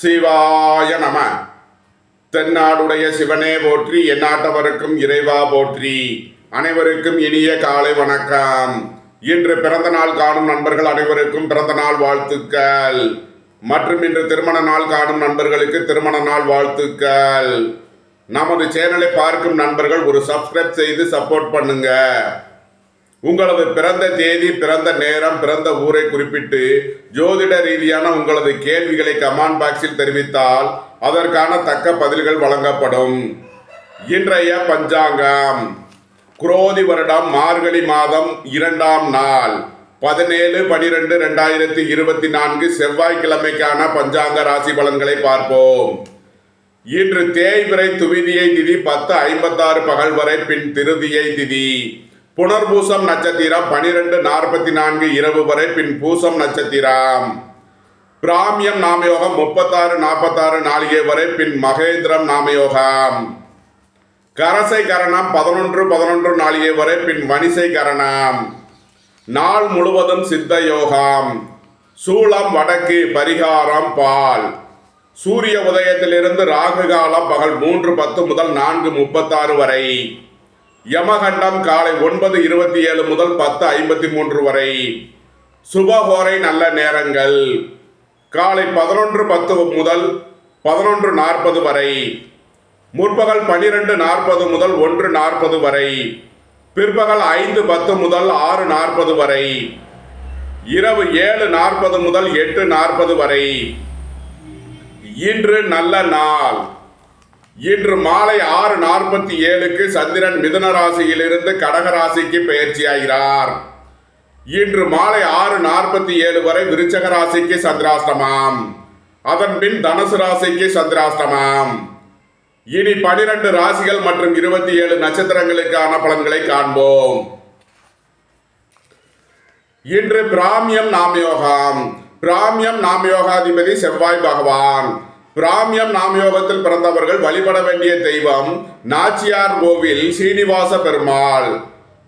சிவாய நம. தென்னாடுடைய சிவனே போற்றி, எந்நாட்டவருக்கும் இறைவா போற்றி. அனைவருக்கும் இனிய காலை வணக்கம். இன்று பிறந்த நாள் காணும் நண்பர்கள் அனைவருக்கும் பிறந்த நாள் வாழ்த்துக்கள். மற்றும் இன்று திருமண நாள் காணும் நண்பர்களுக்கு திருமண நாள் வாழ்த்துக்கள். நமது சேனலை பார்க்கும் நண்பர்கள் ஒரு சப்ஸ்கிரைப் செய்து சப்போர்ட் பண்ணுங்க. உங்களது பிறந்த தேதி, பிறந்த நேரம், பிறந்த ஊரை குறிப்பிட்டு ஜோதிட ரீதியான உங்களது கேள்விகளை கமெண்ட் பாக்ஸில் தெரிவித்தால் அதற்கான தக்க பதில்கள் வழங்கப்படும். இன்றைய பஞ்சாங்கம் குரோதி வருடம் மார்கழி மாதம் 2ஆம் நாள் 17/12/2024 செவ்வாய்க்கிழமைக்கான பஞ்சாங்க ராசி பலன்களை பார்ப்போம். இன்று தேய்பிறை துவிதியை திதி 10:56 பகல் வரை, பின் திருதியை திதி. புனர்பூசம் நட்சத்திரம் 12:44 இரவு வரை, பின் பூசம் நட்சத்திரம். பிராமியம் நாமயோகம் 36:46 நாளிகை வரை, பின் மகேந்திரம் நாமயோகம். கரசை கரணம் 11:11 நாளிகை வரை, பின் வணிசை கரணம். நாள் முழுவதும் சித்த யோகம். சூளம் வடக்கு, பரிகாரம் பால். சூரிய உதயத்திலிருந்து ராகு காலம் பகல் 3:10 முதல் 4:36 வரை. யமகண்டம் காலை 9:27 முதல் 10:53 வரை. சுபஹோரை நல்ல நேரங்கள் காலை 11:10 முதல் 11:40 வரை. முற்பகல் 12:40 முதல் 1:40 வரை. பிற்பகல் 5:10 முதல் 6:40 வரை. இரவு 7:40 முதல் 8:40 வரை. இன்று நல்ல நாள். இன்று மாலை 6:47க்கு சந்திரன் மிதுன ராசியிலிருந்து கடக ராசிக்கு பெயர்ச்சியாகிறார். இன்று மாலை 6:47 வரை விருச்சக ராசிக்கு சந்திராஷ்டமம். அதன் பின் தனுசு ராசிக்கு சந்திராஷ்டமம். இனி 12 ராசிகள் மற்றும் 27 நட்சத்திரங்களுக்கான பலன்களை காண்போம். இன்று பிராமியம் நாமயோகம். பிராமியம் நாமயோகாதிபதி செவ்வாய் பகவான். பிராமியம் நாமயோகத்தில் பிறந்தவர்கள் வழிபட வேண்டிய தெய்வம் நாச்சியார் கோவில் சீனிவாச பெருமாள்.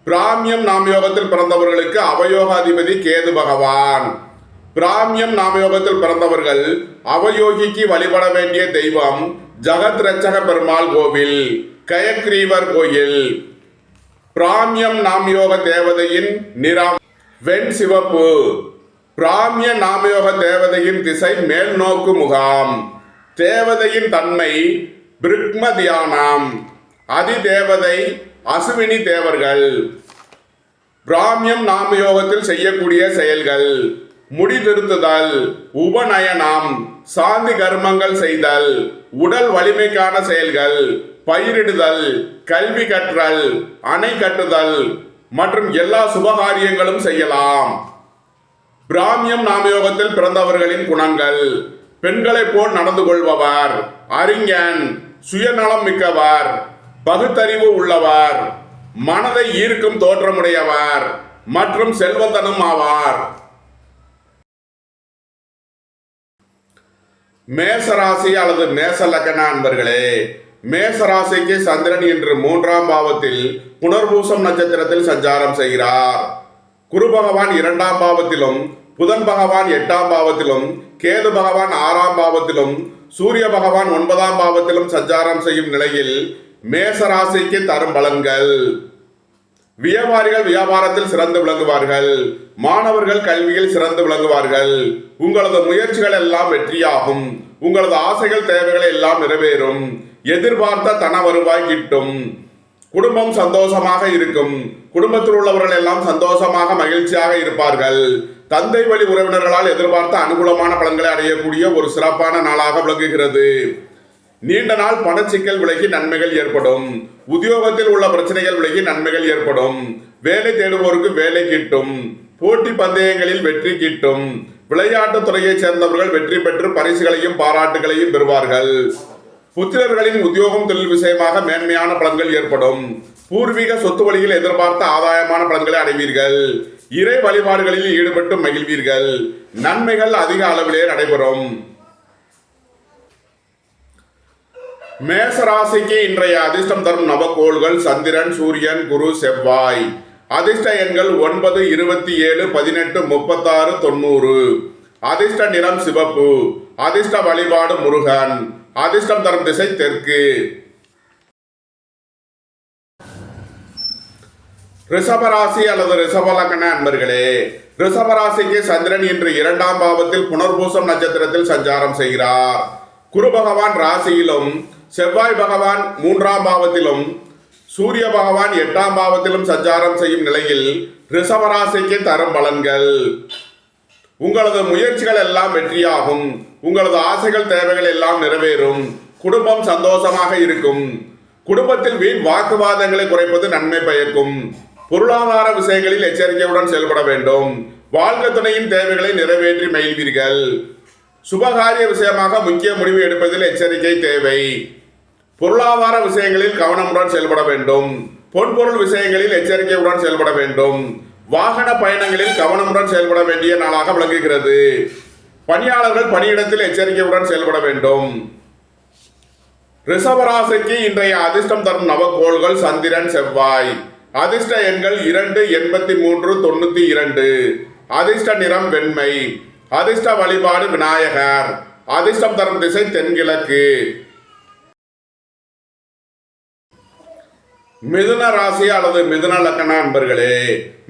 பிராமியம் நாமயோகத்தில் பிறந்தவர்களுக்கு அவயோகாதிபதி கேது பகவான். பிராமியம் நாமயோகத்தில் பிறந்தவர்கள் அவயோகிக்கு வழிபட வேண்டிய தெய்வம் ஜகத் ரட்சக பெருமாள் கோவில், கயக்ரீவர் கோயில். பிராமியம் நாமயோக தேவதையின் நிறம் வெண் சிவப்பு. பிராமிய நாமயோக தேவதையின் திசை மேல் நோக்கு முகாம். தேவதையின் தன்மை பிருக்ம தியானம். அதிதேவதை அசுவினி தேவர்கள். பிராமியம் நாமயோகத்தில் செய்யக்கூடிய செயல்கள்: முடி திருத்துதல், உபநயனம், சாந்தி கர்மங்கள் செய்தல், உடல் வலிமைக்கான செயல்கள், பயிரிடுதல், கல்வி கற்றல், அணை கட்டுதல் மற்றும் எல்லா சுபகாரியங்களும் செய்யலாம். பிராமியம் நாமயோகத்தில் பிறந்தவர்களின் குணங்கள்: பெண்களை போல் நடந்து கொள்பவர், அறிஞன், சுயநலம் மிக்கவர், பகுத்தறிவு உள்ளவர், மனதை ஈர்க்கும் தோற்றமுடையவர் மற்றும் செல்வந்தனும் ஆவார். மேசராசி அல்லது மேச லக்ன அன்பர்களே, மேசராசிக்கு சந்திரன் இன்று 3ஆம் பாவத்தில் புனர்பூசம் நட்சத்திரத்தில் சஞ்சாரம் செய்கிறார். குரு பகவான் 2ஆம் பாவத்திலும், புதன் பகவான் 8ஆம் பாவத்திலும், கேது பகவான் 6ஆம் பாவத்திலும், சூரிய பகவான் 9ஆம் பாவத்திலும் சஞ்சாரம் செய்யும் நிலையில் மேசராசிக்கு தரும் பலன்கள்: வியாபாரிகள் வியாபாரத்தில் சிறந்து விளங்குவார்கள். மாணவர்கள் கல்வியில் சிறந்து விளங்குவார்கள். உங்களது முயற்சிகள் எல்லாம் வெற்றியாகும். உங்களது ஆசைகள் தேவைகள் எல்லாம் நிறைவேறும். எதிர்பார்த்த தன வருவாய் கிட்டும். குடும்பம் சந்தோஷமாக இருக்கும். குடும்பத்தில் உள்ளவர்கள் எல்லாம் சந்தோஷமாக மகிழ்ச்சியாக இருப்பார்கள். தந்தை வழி உறவினர்களால் எதிர்பார்த்த அனுகூலமான பலன்களை அடையக்கூடிய ஒரு சிறப்பான நாளாக விளங்குகிறது. நீண்ட நாள் பணச்சிக்கல் விலகி நன்மைகள் ஏற்படும். உத்தியோகத்தில் உள்ள பிரச்சனைகள் விலகி நன்மைகள் ஏற்படும். வேலை தேடுவோருக்கு வேலை கிட்டும். போட்டி பந்தயங்களில் வெற்றி கிட்டும். விளையாட்டுத் துறையைச் சேர்ந்தவர்கள் வெற்றி பெற்று பரிசுகளையும் பாராட்டுகளையும் பெறுவார்கள். புத்திரர்களின் உத்தியோகம் தொழில் விஷயமாக மேன்மையான பலன்கள் ஏற்படும். பூர்வீக சொத்து வழியில் எதிர்பார்த்த ஆதாயமான பலன்களை அடைவீர்கள். இறை வழிபாடுகளில் ஈடுபட்டு மகிழ்வீர்கள். நன்மைகள் அதிக அளவிலே நடைபெறும். மேசராசிக்கு இன்றைய அதிர்ஷ்டம் தரும் நவக்கோள்கள்: சந்திரன், சூரியன், குரு, செவ்வாய். அதிர்ஷ்ட எண்கள் 9, 27, 18, 36, 90. அதிர்ஷ்ட நிறம் சிவப்பு. அதிர்ஷ்ட வழிபாடு முருகன். அதிர்ஷ்டம் தரும் திசை தெற்கு. ரிஷபராசி அல்லது ரிஷப லக்ன அன்பர்களே, ரிஷபராசிக்கு சந்திரன் இன்று 2ஆம் பாவத்தில் புனர்பூசம் நட்சத்திரத்தில் சஞ்சாரம் செய்கிறார். குரு பகவான் ராசியிலும், செவ்வாய் பகவான் 3ஆம் பாவத்திலும், சூரிய பகவான் 8ஆம் பாவத்திலும் சஞ்சாரம் செய்யும் நிலையில் ரிஷபராசிக்கு தரும் பலன்கள்: உங்களது முயற்சிகள் எல்லாம் வெற்றியாகும். உங்களது ஆசைகள் தேவைகள் எல்லாம் நிறைவேறும். குடும்பம் சந்தோஷமாக இருக்கும். குடும்பத்தில் வீண் வாக்குவாதங்களை குறைப்பது நன்மை பயக்கும். பொருளாதார விஷயங்களில் எச்சரிக்கையுடன் செயல்பட வேண்டும். வாழ்க்கை துணையின் தேவைகளை நிறைவேற்றி மகிழ்வீர்கள். சுபகாரிய விஷயமாக முக்கிய முடிவு எடுப்பதில் எச்சரிக்கை தேவை. பொருளாதார விஷயங்களில் கவனமுடன் செயல்பட வேண்டும். பொன்பொருள் விஷயங்களில் எச்சரிக்கையுடன் செயல்பட வேண்டும். வாகன பயணங்களில் கவனமுடன் செயல்பட வேண்டிய நாளாக விளங்குகிறது. பணியாளர்கள் பணியிடத்தில் எச்சரிக்கையுடன் செயல்பட வேண்டும். ரிஷபராசிக்கு இன்றைய அதிர்ஷ்டம் தரும் நவக்கோள்கள் சந்திரன், செவ்வாய். அதிர்ஷ்ட எண்கள் 2, 83, 92. அதிர்ஷ்ட நிறம் வெண்மை. அதிர்ஷ்ட வழிபாடு விநாயகர். அதிர்ஷ்டம் தரும் திசை தென்கிழக்கு. மிதுன ராசி அல்லது மிதுன லக்ன அன்பர்களே,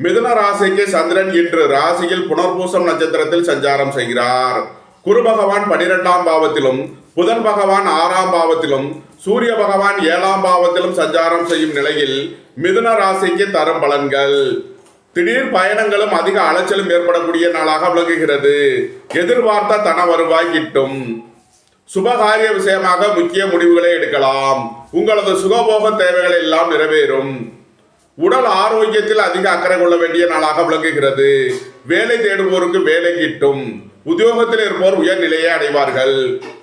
மிதுன ராசிக்கு சந்திரன் இன்று ராசியில் புனர்பூசம் நட்சத்திரத்தில் சஞ்சாரம் செய்கிறார். குரு பகவான் 12ஆம் பாவத்திலும், புதன் பகவான் 6ஆம் பாவத்திலும், சூரிய பகவான் 7ஆம் பாவத்திலும் சஞ்சாரம் செய்யும் நிலையில் மிதுன ராசிக்கு தரும் பலன்கள்: திடீர் பயணங்களும் அதிக அலைச்சலும் ஏற்படக்கூடிய நாளாக விளங்குகிறது. எதிர்பார்த்த தன வருவாய் கிட்டும். சுபகாரிய விஷயமாக முக்கிய முடிவுகளை எடுக்கலாம். உங்களது சுகபோக தேவைகள் எல்லாம் நிறைவேறும். உடல் ஆரோக்கியத்தில் அதிக அக்கறை கொள்ள வேண்டிய நாளாக விளங்குகிறது. வேலை தேடுவோருக்கு வேலை கிட்டும். உத்தியோகத்தில் இருப்போர் உயர்நிலையை அடைவார்கள்.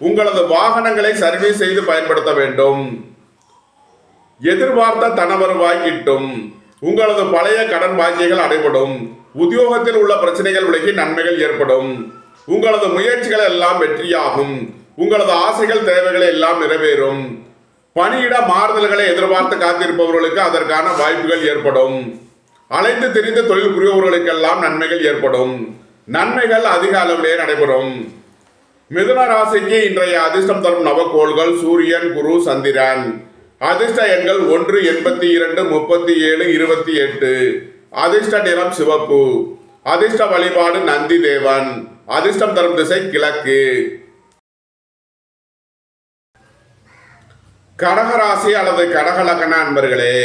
உங்களது வாகனங்களை சர்வீஸ் செய்து பயன்படுத்த வேண்டும். எதிர்பார்த்த தன வருவாய் கிட்டும். உங்களது பழைய கடன் பாக்கியங்கள் அடைபடும். உத்தியோகத்தில் உள்ள பிரச்சனைகள் விலகி நன்மைகள் ஏற்படும். உங்களது முயற்சிகள் எல்லாம் வெற்றியாகும். உங்களது ஆசைகள் தேவைகள் எல்லாம் நிறைவேறும். பணியிட மாறுதல்களை எதிர்பார்த்து காத்திருப்பவர்களுக்கு அதற்கான வாய்ப்புகள் ஏற்படும். அலைந்து திரிந்து தொழில் புரிபவர்களுக்கெல்லாம் நன்மைகள் ஏற்படும். நன்மைகள் அதிக அளவிலே நடைபெறும். மிதுன ராசிக்கு இன்றைய அதிர்ஷ்டம் தரும் நவக்கோள்கள் சூரியன், குரு, சந்திரன். அதிர்ஷ்ட எண்கள் 1, 82, 37, 28. அதிர்ஷ்ட நிறம் சிவப்பு. அதிர்ஷ்ட வழிபாடு நந்தி தேவன். அதிர்ஷ்டம் தரும் திசை கிழக்கு. கடகராசி அல்லது கடக லக்ன அன்பர்களே,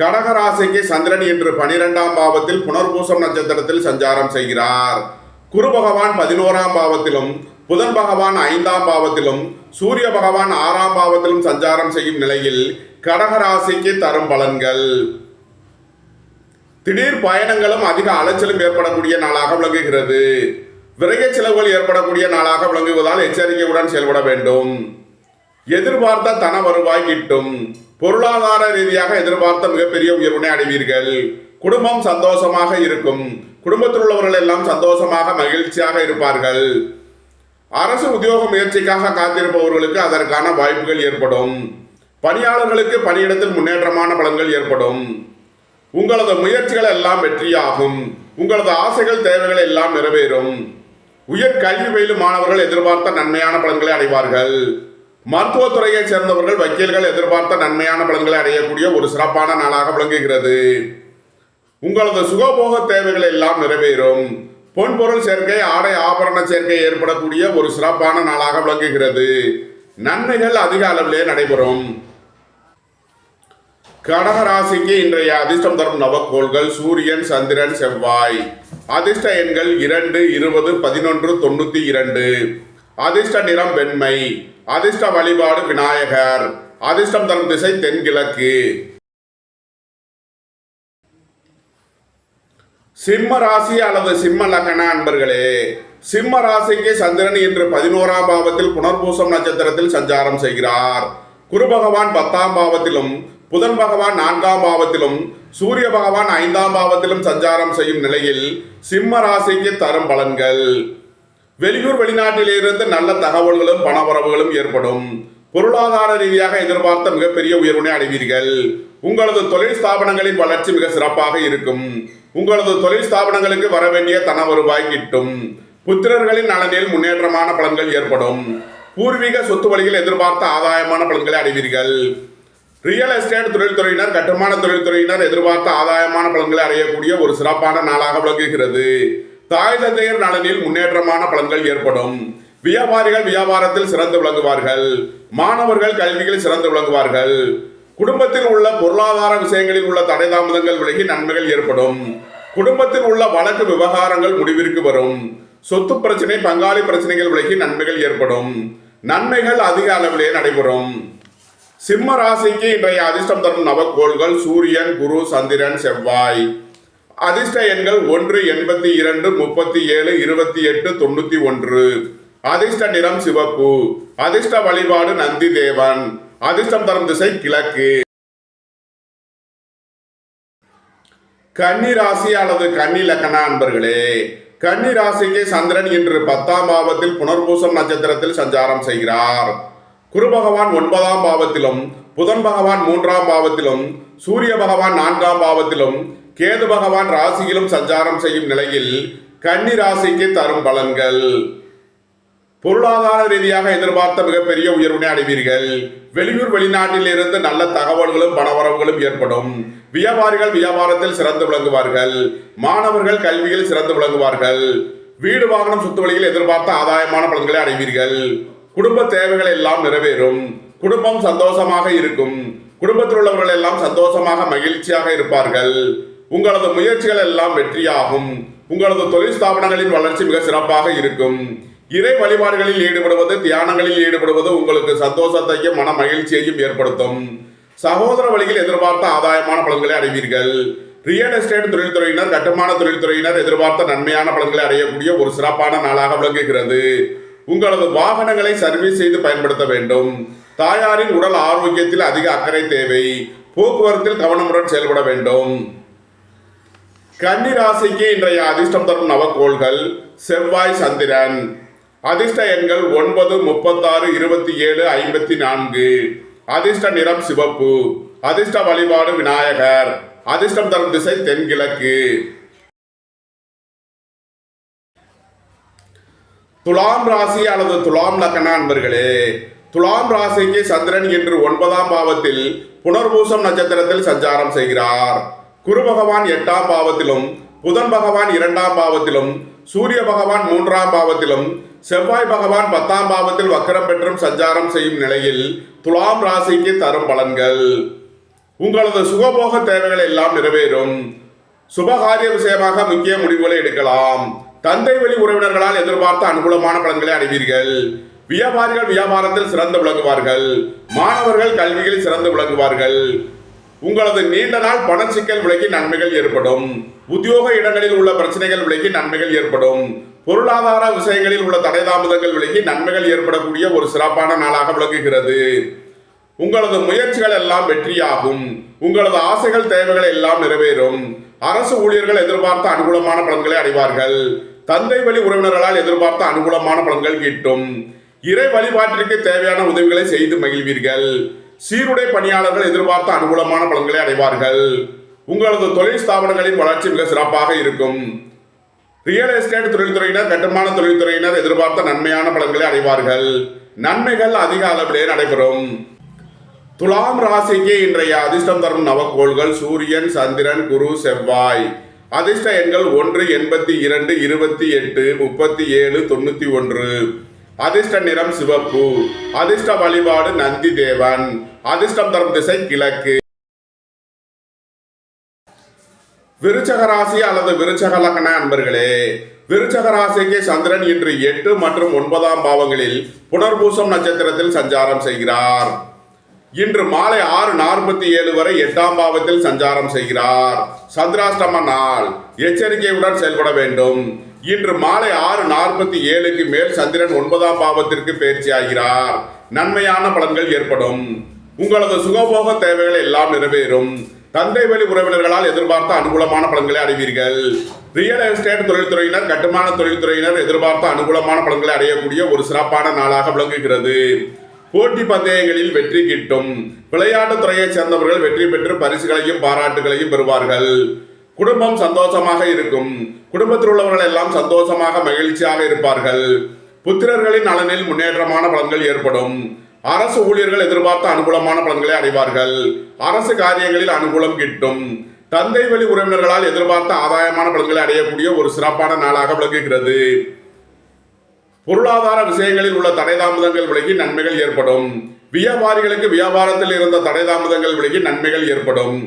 கடகராசிக்கு சந்திரன் இன்று 12ஆம் பாவத்தில் புனர்பூசம் நட்சத்திரத்தில் சஞ்சாரம் செய்கிறார். குரு பகவான் 11ஆம் பாவத்திலும், புதன் பகவான் 5ஆம் பாவத்திலும், சூரிய பகவான் 6ஆம் பாவத்திலும் சஞ்சாரம் செய்யும் நிலையில் கடகராசிக்கு தரும் பலன்கள்: திடீர் பயணங்களும் அதிக அலைச்சலும் ஏற்படக்கூடிய நாளாக விளங்குகிறது. விரய செலவுகள் ஏற்படக்கூடிய நாளாக விளங்குவதால் எச்சரிக்கையுடன் செயல்பட வேண்டும். எதிர்பார்த்த தன வருவாய் கிட்டும். பொருளாதார ரீதியாக எதிர்பார்த்த மிகப்பெரிய உயர்வினை அடைவீர்கள். குடும்பம் சந்தோஷமாக இருக்கும். குடும்பத்தில் உள்ளவர்கள் எல்லாம் சந்தோஷமாக மகிழ்ச்சியாக இருப்பார்கள். அரசு உத்தியோக முயற்சிக்காக காத்திருப்பவர்களுக்கு அதற்கான வாய்ப்புகள் ஏற்படும். பணியாளர்களுக்கு பணியிடத்தில் முன்னேற்றமான பலன்கள் ஏற்படும். உங்களது முயற்சிகள் எல்லாம் வெற்றியாகும். உங்களது ஆசைகள் தேவைகள் எல்லாம் நிறைவேறும். உயர் கல்வி பயிலும் மாணவர்கள் எதிர்பார்த்த நன்மையான பலன்களை அடைவார்கள். மருத்துவத்துறையைச் சேர்ந்தவர்கள், வக்கீல்கள் எதிர்பார்த்த நன்மையான பலன்களை அடையக்கூடிய ஒரு சிறப்பான நாளாக விளங்குகிறது. உங்களது சுகபோக தேவைகள் எல்லாம் நிறைவேறும். பொன்பொருள் சேர்க்கை, ஆடை ஆபரண சேர்க்கை ஏற்படக்கூடிய ஒரு சிறப்பான நாளாக விளங்குகிறது. நன்மைகள் அதிக அளவிலே நடைபெறும். கடகராசிக்கு இன்றைய அதிர்ஷ்டம் தரும் நவக்கோள்கள் சூரியன், சந்திரன், செவ்வாய். அதிர்ஷ்ட எண்கள் 2, 20, 11, 92. அதிர்ஷ்ட நிறம் வெண்மை. அதிர்ஷ்ட வழிபாடு விநாயகர். அதிர்ஷ்டம் தரும் திசை தென்கிழக்கு. சிம்ம ராசி அல்லது சிம்ம லக்ன அன்பர்களே, சிம்ம ராசிக்கு சந்திரன் இன்று 11ஆம் பாவத்தில் புனர்பூசம் நட்சத்திரத்தில் சஞ்சாரம் செய்கிறார். குரு பகவான் 10ஆம் பாவத்திலும், புதன் பகவான் 4ஆம் பாவத்திலும், சூரிய பகவான் 5ஆம் பாவத்திலும் சஞ்சாரம் செய்யும் நிலையில் சிம்ம ராசிக்கு தரும் பலன்கள்: வெளியூர் வெளிநாட்டிலிருந்து நல்ல தகவல்களும் பணவரவுகளும் ஏற்படும். பொருளாதார ரீதியாக எதிர்பார்த்த மிகப்பெரிய உயர்வினை அடைவீர்கள். உங்களது தொழில் ஸ்தாபனங்களின் வளர்ச்சி மிக சிறப்பாக இருக்கும். உங்களது தொழில் ஸ்தாபனங்களுக்கு வரவேண்டிய தன வருவாய் கிட்டும். புத்திரர்களின் நலனில் முன்னேற்றமான பலன்கள் ஏற்படும். பூர்வீக சொத்து வழியில் எதிர்பார்த்த ஆதாயமான பலன்களை அடைவீர்கள். ரியல் எஸ்டேட் தொழில்துறையினர், கட்டுமான தொழில்துறையினர் எதிர்பார்த்த ஆதாயமான பலன்களை அடையக்கூடிய ஒரு சிறப்பான நாளாக விளங்குகிறது. தாய் தந்தையர் நலனில் முன்னேற்றமான பலன்கள் ஏற்படும். வியாபாரிகள் வியாபாரத்தில் சிறந்து விளங்குவார்கள். மாணவர்கள் கல்வியில் சிறந்து விளங்குவார்கள். குடும்பத்தில் உள்ள பொருளாதார விஷயங்களில் உள்ள தடை தாமதங்கள் விலகி நன்மைகள் ஏற்படும். குடும்பத்தில் உள்ள வழக்கு விவகாரங்கள் முடிவிற்கு வரும். சொத்து பிரச்சனை, பங்காளி பிரச்சனைகள் விலகி நன்மைகள் ஏற்படும். நன்மைகள் அதிக அளவிலே நடைபெறும். சிம்ம ராசிக்கு இன்றைய அதிர்ஷ்டம் தரும் நவக்கோள்கள் சூரியன், குரு, சந்திரன், செவ்வாய். அதிர்ஷ்ட எண்கள் 1, 82, 37, 28, 91. அதிர்ஷ்ட நிறம் சிவப்பு. அதிர்ஷ்ட வழிபாடு நந்தி தேவன். அதிர்ஷ்டம் தரும் திசை கிழக்கு. கன்னி ராசி அல்லது கன்னி லக்ன அன்பர்களே, கன்னி ராசிக்கு சந்திரன் இன்று 10ஆம் பாவத்தில் புனர்பூசம் நட்சத்திரத்தில் சஞ்சாரம் செய்கிறார். குரு பகவான் 9ஆம் பாவத்திலும், புதன் பகவான் 3ஆம் பாவத்திலும், சூரிய பகவான் 4ஆம் பாவத்திலும், கேது பகவான் ராசியிலும் சஞ்சாரம் செய்யும் நிலையில் கன்னி ராசிக்கு தரும் பலன்கள். பொருளாதார ரீதியாக எதிர்பார்த்த மிகப்பெரிய உயர்வினை அடைவீர்கள். வெளியூர் வெளிநாட்டில் இருந்து நல்ல தகவல்களும் பணவரவுகளும் ஏற்படும். வியாபாரிகள் வியாபாரத்தில் சிறந்து விளங்குவார்கள். மாணவர்கள் கல்வியில் சிறந்து விளங்குவார்கள். வீடு வாகனம் சொத்து வழியில் எதிர்பார்த்த ஆதாயமான பலன்களை அடைவீர்கள். குடும்ப தேவைகள் எல்லாம் நிறைவேறும். குடும்பம் சந்தோஷமாக இருக்கும். குடும்பத்தில் உள்ளவர்கள் எல்லாம் சந்தோஷமாக மகிழ்ச்சியாக இருப்பார்கள். உங்களது முயற்சிகள் எல்லாம் வெற்றியாகும். உங்களது தொழில் ஸ்தாபனங்களின் வளர்ச்சி மிக சிறப்பாக இருக்கும். இறை வழிபாடுகளில் ஈடுபடுவது, தியானங்களில் ஈடுபடுவது உங்களுக்கு சந்தோஷத்தையும் மன மகிழ்ச்சியையும் ஏற்படுத்தும். சகோதர வழியில் எதிர்பார்த்த ஆதாயமான பலன்களை அடைவீர்கள். ரியல் எஸ்டேட் தொழில்துறையினர், கட்டுமான தொழில்துறையினர் எதிர்பார்த்த நன்மையான பலன்களை அடையக்கூடிய ஒரு சிறப்பான நாளாக விளங்குகிறது. உங்களது வாகனங்களை சர்வீஸ் செய்து பயன்படுத்த வேண்டும். தாயாரின் உடல் ஆரோக்கியத்தில் அதிக அக்கறை தேவை. போக்குவரத்தில் கவனமுடன் செயல்பட வேண்டும். கன்னி ராசிக்கு இன்றைய அதிர்ஷ்டம் தரும் நவக்கோள்கள் செவ்வாய், சந்திரன். அதிர்ஷ்ட எண்கள் 9, 36, 27, 54. அதிர்ஷ்ட நிறம் சிவப்பு. அதிர்ஷ்ட வழிபாடு விநாயகர். அதிர்ஷ்டம் தரும் திசை தென்கிழக்கு. துலாம் ராசி அல்லது துலாம் லக்ன அன்பர்களே, துலாம் ராசிக்கு சந்திரன் இன்று 9ஆம் பாவத்தில் புனர்பூசம் நட்சத்திரத்தில் சஞ்சாரம் செய்கிறார். குரு பகவான் 8ஆம் பாவத்திலும், புதன் பகவான் 2ஆம் பாவத்திலும், சூரிய பகவான் 3ஆம் பாவத்திலும், செவ்வாய் பகவான் 10ஆம் பாவத்தில் வக்கரம் பெற்றும் சஞ்சாரம் செய்யும் நிலையில் துலாம் ராசிக்கு தரும் பலன்கள். உங்களது சுகபோக தேவைகள் எல்லாம் நிறைவேறும். சுபகாரிய விஷயமாக முக்கிய முடிவுகளை எடுக்கலாம். தந்தை வழி உறவினர்களால் எதிர்பார்த்த அனுகூலமான பலன்களை அடைவீர்கள். வியாபாரிகள் வியாபாரத்தில் சிறந்து விளங்குவார்கள். மாணவர்கள் கல்வியில் சிறந்து விளங்குவார்கள். உங்களது நீண்ட நாள் பண சிக்கல் விலகி நன்மைகள் ஏற்படும். உத்தியோக இடங்களில் உள்ள பிரச்சனைகள் விலகி நன்மைகள் ஏற்படும். பொருளாதார விஷயங்களில் உள்ள தடை தாமதங்கள் விலகி நன்மைகள் ஏற்படக்கூடிய ஒரு சிறப்பான நாளாக விளங்குகிறது. உங்களது முயற்சிகள் எல்லாம் வெற்றியாகும். உங்களது ஆசைகள் தேவைகள் எல்லாம் நிறைவேறும். அரசு ஊழியர்கள் எதிர்பார்த்த அனுகூலமான பலன்களை அடைவார்கள். தந்தை வழி உறவினர்களால் எதிர்பார்த்த அனுகூலமான பலன்கள் கிட்டும். இறை வழிபாட்டிற்கு தேவையான உதவிகளை செய்து மகிழ்வீர்கள். சீருடை பணியாளர்கள் எதிர்பார்த்த அனுகூலமான பலன்களை அடைவார்கள். உங்களது தொழில் ஸ்தாபனங்களின் வளர்ச்சி மிக சிறப்பாக இருக்கும். ரியல் எஸ்டேட் தொழில்துறையினர், கட்டுமான தொழில்துறையினர் எதிர்பார்த்த நன்மையான பலன்களை அடைவார்கள். நன்மைகள் அதிக அளவிலே நடைபெறும். துலாம் ராசிக்கு இன்றைய அதிர்ஷ்டம் தரும் நவக்கோள்கள் சூரியன், சந்திரன், குரு, செவ்வாய். அதிர்ஷ்ட எண்கள் 1, 82, 28, 37, 91. அதிர்ஷ்ட நிறம் சிவப்பு. அதிர்ஷ்ட வழிபாடு நந்தி தேவன். அதிர்ஷ்டம் தரும் திசை கிழக்கு. விருச்சக ராசி அல்லது விருச்சக லக்ன அன்பர்களே, விருச்சக ராசிக்கு சந்திரன் இன்று 8 மற்றும் 9ஆம் பாவங்களில் புனர்பூசம் நட்சத்திரத்தில் சஞ்சாரம் செய்கிறார். இன்று மாலை 6:47 வரை 8ஆம் பாவத்தில் சஞ்சாரம் செய்கிறார். சந்திராஷ்டம நாள். எச்சரிக்கையுடன் செயல்பட வேண்டும். இன்று மாலை 6:47க்கு மேல் சந்திரன் 9ஆம் பாவத்திற்கு பயிற்சி ஆகிறார். நன்மையான பலன்கள் ஏற்படும். உங்களது சுகபோக தேவைகள் எல்லாம் நிறைவேறும். தந்தை வழி உறவினர்களால் எதிர்பார்த்த அனுகூலமான பலன்களை அடைவீர்கள். ரியல் எஸ்டேட் தொழில்துறையினர், கட்டுமான தொழில்துறையினர் எதிர்பார்த்த அனுகூலமான பலன்களை அடையக்கூடிய ஒரு சிறப்பான நாளாக விளங்குகிறது. போட்டி பந்தயங்களில் வெற்றி கிட்டும். விளையாட்டுத் துறையைச் சேர்ந்தவர்கள் வெற்றி பெற்று பரிசுகளையும் பாராட்டுகளையும் பெறுவார்கள். குடும்பம் சந்தோஷமாக இருக்கும். குடும்பத்தில் உள்ளவர்கள் எல்லாம் சந்தோஷமாக மகிழ்ச்சியாக இருப்பார்கள். புத்திரர்களின் நலனில் முன்னேற்றமான பலன்கள் ஏற்படும். அரசு ஊழியர்கள் எதிர்பார்த்த அனுகூலமான பலன்களை அடைவார்கள். அரசு காரியங்களில் அனுகூலம் கிட்டும். தந்தை வழி உறவினர்களால் எதிர்பார்த்த ஆதாயமான பலன்களை அடையக்கூடிய ஒரு சிறப்பான நாளாக விளங்குகிறது. பொருளாதார விஷயங்களில் உள்ள தடை தாமதங்கள் விலகி நன்மைகள் ஏற்படும். வியாபாரிகளுக்கு வியாபாரத்தில் இருந்த தடை தாமதங்கள் விலகி நன்மைகள் ஏற்படும்.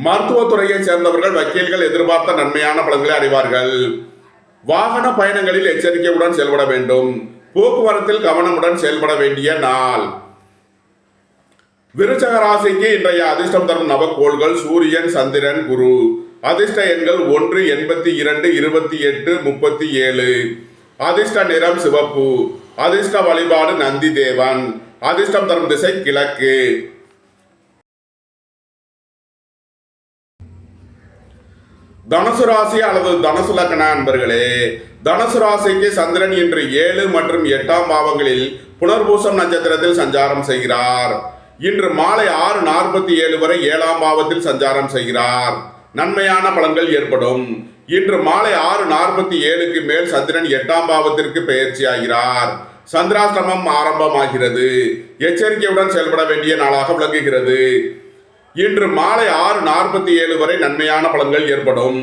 மருத்துவத்துறையை சேர்ந்தவர்கள் வக்கீல்கள் எதிர்பார்த்த நன்மையான பலன்களை அடைவார்கள். வாகன பயணங்களில் எச்சரிக்கையுடன் செயல்பட வேண்டும். போக்குவரத்தில் கவனமுடன் செயல்பட வேண்டிய நாள். விருச்சக ராசிக்கு இன்றைய அதிர்ஷ்டம் தரும் நவக்கோள்கள் சூரியன், சந்திரன், குரு. அதிர்ஷ்ட எண்கள் 1, 82, 28, 37. அதிர்ஷ்ட நிறம் சிவப்பு. அதிர்ஷ்ட வழிபாடு நந்தி தேவன். அதிர்ஷ்டம் தரும் திசை கிழக்கு. தனுசு ராசி அல்லது தனுசு லக்ன அன்பர்களே, தனுசு ராசிக்கு சந்திரன் இன்று 7 மற்றும் 8ஆம் பாவங்களில் புனர்பூசம் நட்சத்திரத்தில் சஞ்சாரம் செய்கிறார். இன்று மாலை 6:47 வரை 7ஆம் பாவத்தில் சஞ்சாரம் செய்கிறார். நன்மையான பலன்கள் ஏற்படும். இன்று மாலை 6:47க்கு மேல் சந்திரன் 8ஆம் பாவத்திற்கு பெயர்ச்சி ஆகிறார். சந்திராஷ்டமம் ஆரம்பமாகிறது. எச்சரிக்கையுடன் செயல்பட வேண்டிய நாளாக விளங்குகிறது. இன்று மாலை 6:47 வரை நன்மையான பலன்கள் ஏற்படும்.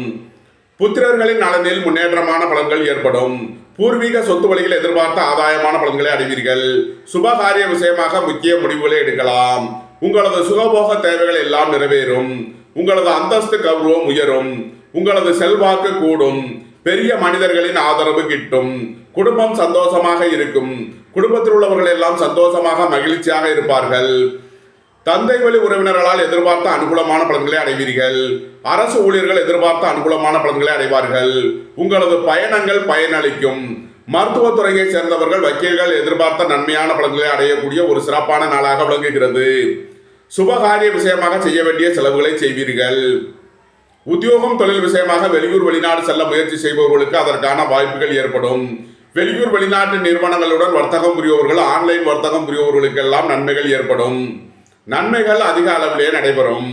புத்திரர்களின் நலனில் முன்னேற்றமான பலன்கள் ஏற்படும். பூர்வீக சொத்து வழியில் எதிர்பார்த்த ஆதாயமான பலன்களை அடைவீர்கள். சுபகாரிய விஷயமாக முக்கிய முடிவுகளை எடுக்கலாம். உங்களது சுகபோக தேவைகள் எல்லாம் நிறைவேறும். உங்களது அந்தஸ்து கௌரவம் உயரும். உங்களது செல்வாக்கு கூடும். பெரிய மனிதர்களின் ஆதரவு கிட்டும். குடும்பம் சந்தோஷமாக இருக்கும். குடும்பத்தில் உள்ளவர்கள் எல்லாம் சந்தோஷமாக மகிழ்ச்சியாக இருப்பார்கள். தந்தை வழி உறவினர்களால் எதிர்பார்த்த அனுகூலமான பலன்களை அடைவீர்கள். அரசு ஊழியர்கள் எதிர்பார்த்த அனுகூலமான பலன்களை அடைவார்கள். உங்களது பயணங்கள் பயனளிக்கும். மருத்துவத்துறையை சேர்ந்தவர்கள் வக்கீல்கள் எதிர்பார்த்த நன்மையான பலன்களை அடையக்கூடிய ஒரு சிறப்பான நாளாக விளங்குகிறது. சுபகாரிய விஷயமாக செய்ய வேண்டிய செலவுகளை செய்வீர்கள். உத்தியோகம் தொழில் விஷயமாக வெளியூர் வெளிநாடு செல்ல முயற்சி செய்பவர்களுக்கு அதற்கான வாய்ப்புகள் ஏற்படும். வெளியூர் வெளிநாட்டு நிறுவனங்களுடன் வர்த்தகம் புரிபவர்கள், ஆன்லைன் வர்த்தகம் புரிபவர்களுக்கெல்லாம் நன்மைகள் ஏற்படும். நன்மைகள் அதிக அளவிலே நடைபெறும்.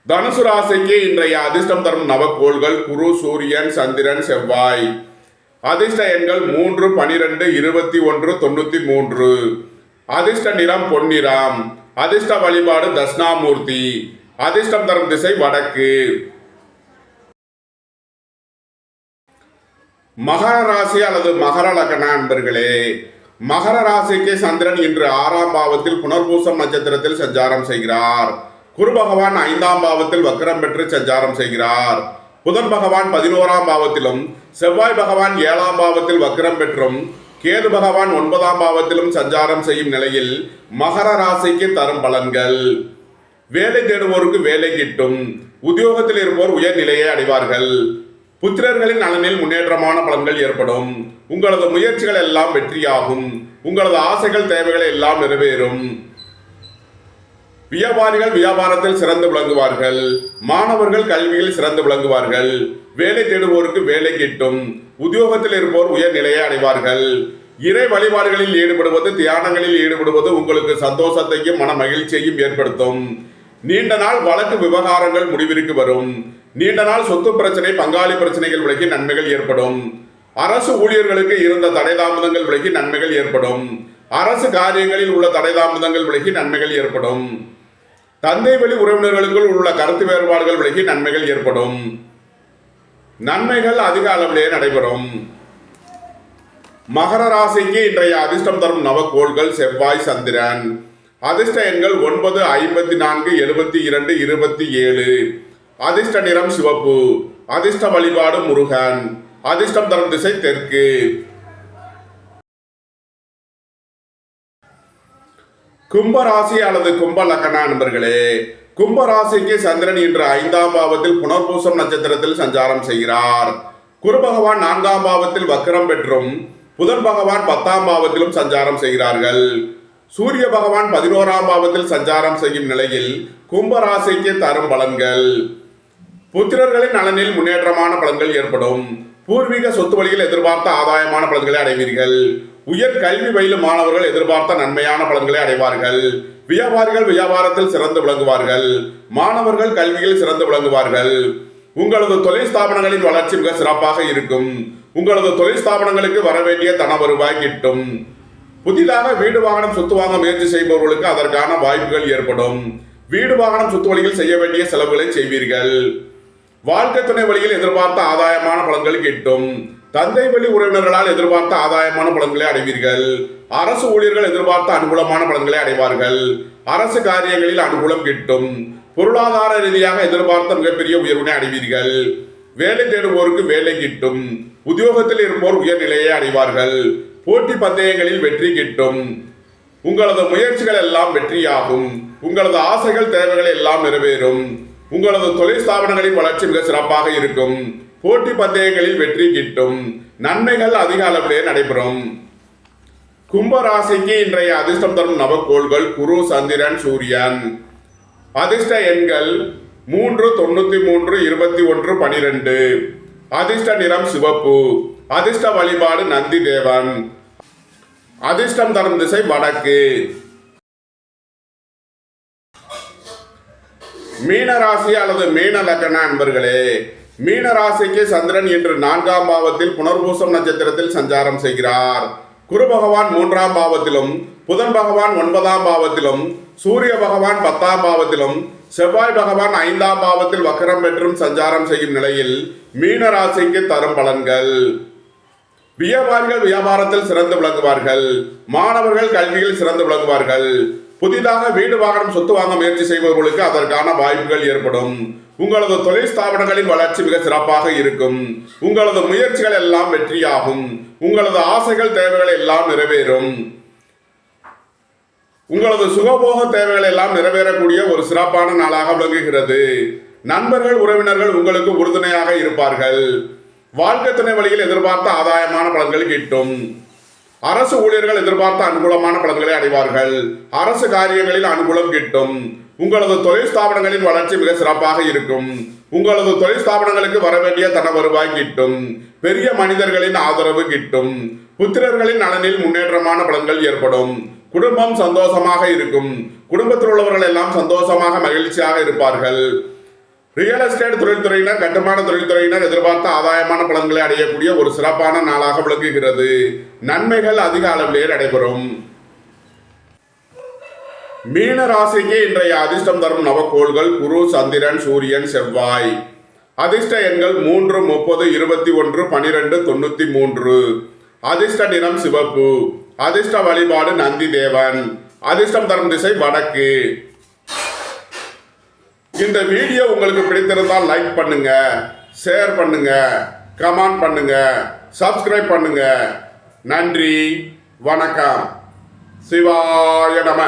தனுசு ராசிக்கு இன்றைய அதிர்ஷ்டம் தரும் நவக்கோள்கள் குரு, சூரியன், சந்திரன், செவ்வாய். அதிர்ஷ்ட எண்கள் 3, 12, 21, 93. அதிர்ஷ்ட நிறம் பொன்னிறம். அதிர்ஷ்ட வழிபாடு தட்சிணாமூர்த்தி. அதிர்ஷ்டம் தரும் திசை வடக்கு. மகர ராசி அல்லது மகர லக்ன அன்பர்களே, மகர ராசிக்கு சந்திரன் இன்று 6ஆம் பாவத்தில் புனர்பூசம் நட்சத்திரத்தில் சஞ்சாரம் செய்கிறார். குரு பகவான் 5ஆம் பாவத்தில் வக்ரம் பெற்று சஞ்சாரம் செய்கிறார். புதன் பகவான் 11ஆம் பாவத்திலும், செவ்வாய் பகவான் 7ஆம் பாவத்தில் வக்ரம் பெற்றும், கேது பகவான் 9ஆம் பாவத்திலும் சஞ்சாரம் செய்யும் நிலையில் மகர ராசிக்கு தரும் பலன்கள். வேலை தேடுவோருக்கு வேலை கிட்டும். உத்தியோகத்தில் இருப்போர் உயர்நிலையை அடைவார்கள். புத்திரர்களின் நலனில் முன்னேற்றமான பலன்கள் ஏற்படும். உங்களது முயற்சிகள் எல்லாம் வெற்றியாகும். உங்களது ஆசைகள் தேவைகள் எல்லாம் நிறைவேறும். வியாபாரிகள் வியாபாரத்தில் சிறந்து விளங்குவார்கள். மாணவர்கள் கல்வியில் சிறந்து விளங்குவார்கள். வேலை தேடுவோருக்கு வேலை கிட்டும். உத்தியோகத்தில் இருப்போர் உயர்நிலையை அடைவார்கள். இறை வழிபாடுகளில் ஈடுபடுவது, தியானங்களில் ஈடுபடுவது உங்களுக்கு சந்தோஷத்தையும் மன மகிழ்ச்சியையும் ஏற்படுத்தும். நீண்ட நாள் வழக்கு விவகாரங்கள் முடிவிற்கு வரும். நீண்ட நாள் சொத்து பிரச்சனை, பங்காளி பிரச்சனைகள் விலகி நன்மைகள் ஏற்படும். அரசு ஊழியர்களுக்கு இருந்த தடை தாமதங்கள் விலகி நன்மைகள் ஏற்படும். அரசு காரியங்களில் உள்ள தடை தாமதங்கள் விலகி நன்மைகள் ஏற்படும். தந்தை வழி உறவினர்களுக்குள் உள்ள கருத்து வேறுபாடுகள் விலகி நன்மைகள் ஏற்படும். நன்மைகள் அதிக அளவிலே நடைபெறும். மகர ராசிக்கு இன்றைய அதிர்ஷ்டம் தரும் நவக்கோள்கள் செவ்வாய், சந்திரன். அதிர்ஷ்ட எண்கள் 9, 54, 72, 27. அதிர்ஷ்ட நிறம் சிவப்பு. அதிர்ஷ்ட வழிபாடு முருகன். அதிர்ஷ்டம் தரும் திசை தெற்கு. கும்பராசி அல்லது கும்ப லக்ன நண்பர்களே, கும்பராசிக்கு சந்திரன் இன்று 5ஆம் பாவத்தில் புனர்பூசம் நட்சத்திரத்தில் சஞ்சாரம் செய்கிறார். குரு பகவான் 4ஆம் பாவத்தில் வக்ரம் பெற்றும், புதன் பகவான் 10ஆம் பாவத்திலும் சஞ்சாரம் செய்கிறார்கள். சூரிய பகவான் 11ஆம் பாவத்தில் சஞ்சாரம் செய்யும் நிலையில் கும்பராசிக்கு தரும் பலன்கள். புத்திரர்களின் நலனில் முன்னேற்றமான பலன்கள் ஏற்படும். பூர்வீக சொத்து வழியில் எதிர்பார்த்த ஆதாயமான பலன்களை அடைவீர்கள். உயர் கல்வி பயிலும் மாணவர்கள் எதிர்பார்த்த நன்மையான பலன்களை அடைவார்கள். வியாபாரிகள் வியாபாரத்தில் சிறந்து விளங்குவார்கள். மாணவர்கள் கல்வியில் சிறந்து விளங்குவார்கள். உங்களது தொழில் ஸ்தாபனங்களின் வளர்ச்சி மிக சிறப்பாக இருக்கும். உங்களது தொழில் ஸ்தாபனங்களுக்கு வரவேண்டிய தன வருவாய் கிட்டும். புதிதாக வீடு வாகனம் சொத்து வாங்க முயற்சி செய்பவர்களுக்கு அதற்கான வாய்ப்புகள் ஏற்படும். வீடு வாகனம் சொத்து வழியில் செய்ய வேண்டிய செலவுகளை செய்வீர்கள். வாழ்க்கை துணை வழியில் எதிர்பார்த்த ஆதாயமான பலன்கள் கிட்டும். தந்தை வழி உறவினர்களால் எதிர்பார்த்த ஆதாயமான பலன்களை அடைவீர்கள். அரசு ஊழியர்கள் எதிர்பார்த்த அனுகூலமான பலன்களை அடைவார்கள். அரசு காரியங்களில் அனுகூலம் கிட்டும். பொருளாதார ரீதியாக எதிர்பார்த்த மிகப்பெரிய உயர்வினை அடைவீர்கள். வேலை தேடுவோருக்கு வேலை கிட்டும். உத்தியோகத்தில் இருப்போர் உயர்நிலையை அடைவார்கள். போட்டி பந்தயங்களில் வெற்றி கிட்டும். உங்களது முயற்சிகள் எல்லாம் வெற்றியாகும். உங்களது ஆசைகள் தேவைகள் எல்லாம் நிறைவேறும். உங்களது தொழில் ஸ்தாபனங்களின் வளர்ச்சி மிக சிறப்பாக இருக்கும். போட்டி பந்தயங்களில் வெற்றி கிட்டும். நன்மைகள் அதிக அளவிலே நடைபெறும். கும்ப ராசிக்கு இன்றைய அதிர்ஷ்டம் தரும் நவக்கோள்கள் குரு, சந்திரன், சூரியன். அதிர்ஷ்ட எண்கள் 3, 93, 21, 12. அதிர்ஷ்ட நிறம் சிவப்பு. அதிர்ஷ்ட வழிபாடு நந்தி தேவன். அதிர்ஷ்டம் தரும் திசை வடக்கு. மீன ராசி அல்லது மீன லக்ன அன்பர்களே, மீன ராசிக்கு சந்திரன் இன்று 4ஆம் பாவத்தில் புனர்பூசம் நட்சத்திரத்தில் சஞ்சாரம் செய்கிறார். குரு பகவான் 3ஆம் பாவத்திலும், புதன் பகவான் 9ஆம் பாவத்திலும், சூரிய பகவான் 10ஆம் பாவத்திலும், செவ்வாய் பகவான் 5ஆம் பாவத்தில் வக்கரம் பெற்றும் சஞ்சாரம் செய்யும் நிலையில் மீன ராசிக்கு தரும் பலன்கள். வியாபாரிகள் வியாபாரத்தில் சிறந்து விளங்குவார்கள். மாணவர்கள் கல்வியில் சிறந்து விளங்குவார்கள். புதிதாக வீடு வாகனம் சொத்து வாங்க முயற்சி செய்பவர்களுக்கு அதற்கான வாய்ப்புகள் ஏற்படும். உங்களது தொழில் ஸ்தாபனங்களின் வளர்ச்சி மிக சிறப்பாக இருக்கும். உங்களது முயற்சிகள் எல்லாம் வெற்றியாகும். உங்களது ஆசைகள் தேவைகள் எல்லாம் நிறைவேறும். உங்களது சுகபோக தேவைகள் எல்லாம் நிறைவேறக்கூடிய ஒரு சிறப்பான நாளாக விளங்குகிறது. நண்பர்கள் உறவினர்கள் உங்களுக்கு உறுதுணையாக இருப்பார்கள். வாழ்க்கை துணை வழியில் எதிர்பார்த்த ஆதாயமான பலன்கள் கிட்டும். அரசு ஊழியர்கள் எதிர்பார்த்த அனுகூலமான பலன்களை அடைவார்கள். அரசு காரியங்களில் அனுகூலம் கிட்டும். உங்களது தொழில் ஸ்தாபனங்களின் வளர்ச்சி மிக சிறப்பாக இருக்கும். உங்களது தொழில் ஸ்தாபனங்களுக்கு வரவேண்டிய தன வருவாய் கிட்டும். பெரிய மனிதர்களின் ஆதரவு கிட்டும். புத்திரர்களின் நலனில் முன்னேற்றமான பலன்கள் ஏற்படும். குடும்பம் சந்தோஷமாக இருக்கும். குடும்பத்தில் உள்ளவர்கள் எல்லாம் சந்தோஷமாக மகிழ்ச்சியாக இருப்பார்கள். ரியல் எஸ்டேட் தொழில்துறையினர், கட்டுமான தொழில்துறையினர் எதிர்பார்த்த ஆதாயமான பலன்களை அடையக்கூடிய ஒரு சிறப்பான நாளாக விளங்குகிறது. நன்மைகள் அதிக அளவிலே நடைபெறும். மீன ராசிக்கு இன்றைய அதிர்ஷ்டம் தரும் நவக்கோள்கள் குரு, சந்திரன், சூரியன், செவ்வாய். அதிர்ஷ்ட எண்கள் 3, 30, 21, 12, 93. அதிர்ஷ்ட நிறம் சிவப்பு. அதிர்ஷ்ட வழிபாடு நந்தி தேவன். அதிர்ஷ்டம் தரும் திசை வடக்கு. இந்த வீடியோ உங்களுக்கு பிடித்திருந்தால் லைக் பண்ணுங்க, ஷேர் பண்ணுங்க, கமெண்ட் பண்ணுங்க, சப்ஸ்கிரைப் பண்ணுங்க. நன்றி, வணக்கம். சிவாய நம.